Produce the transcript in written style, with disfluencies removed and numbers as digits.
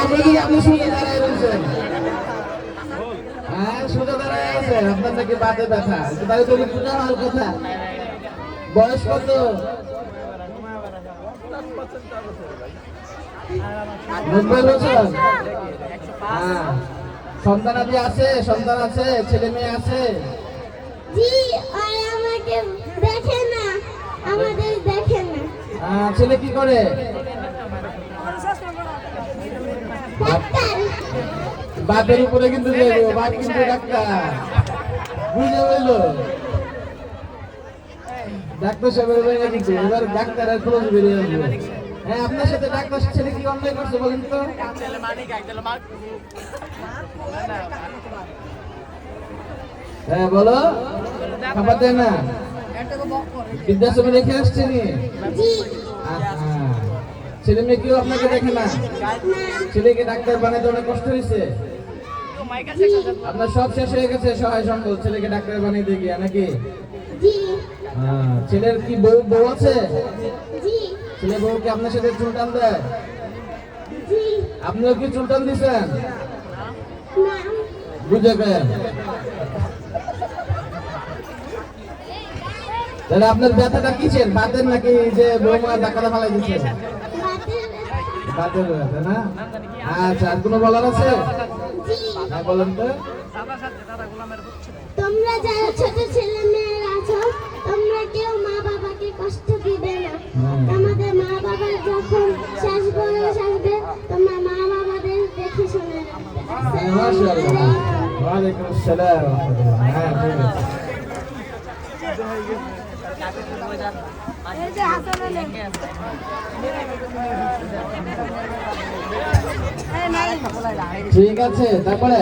কিন্তু আপনি সোজা দাঁড়ায় রয়েছেন। হ্যাঁ, সোজা দাঁড়ায় আছেন, আপনার নাকি বাতে ব্যথা। তাহলে তো পূজা হওয়ার কথা। বয়স কত? 90 বছর। হ্যাঁ, সন্তানাদি আছে? সন্তান আছে? ছেলে মেয়ে আছে? জি, আর আমাকে দেখে না, আমাদের দেখে না। ছেলে কি করে? ডাক্তার। বাপের উপরে কিন্তু বাপ কিন্তু ডাক্তার, বুঝে বললো ডাক্তার সাহেবের কিন্তু এবার ডাক্তার আর খোঁজ বেরিয়ে আসবে। হ্যাঁ, আপনার সাথে ডাক্তার ছেলে কি অন্যায় করছে বলেন তো? হ্যাঁ বলো, খাবার দেয় না? বৃদ্ধাশ্রমে রেখে আসছেন? ছেলে মেয়ে কেউ আপনাকে দেখে না? ছেলেকে ডাক্তার বানাতে অনেক কষ্ট হয়েছে? আপনার সব শেষ হয়ে গেছে সহায় সম্বল ছেলেকে ডাক্তার বানিয়ে দিয়ে গিয়া নাকি? ছেলের কি বউ আছে? ছেলে বউ কি আপনার সাথে চুলটান দেয়? আপনিও কি চুলটান দিচ্ছেন? বুঝে গেলেন? তাহলে আপনার ব্যথাটা কিসের? বাতের নাকি যে বৌমা ডাক্তার ফালাই দিচ্ছেন? বাতের ব্যথা না? আচ্ছা, আর কোনো বলার আছে? হ্যাঁ বলেন তো। তোমরা যারা ছোট ছেলে মেয়েরা আছো, তোমরা কেউ মা বাবাকে কষ্ট দিবে না। আমাদের মা বাবার যখন শেষ বয়স আসবে, তোমরা মা বাবাদের দেখে শুনে রাখবে। ওয়ালাইকুম আসসালাম। হ্যাঁ, ঠিক আছে। ঠিক আছে, তারপরে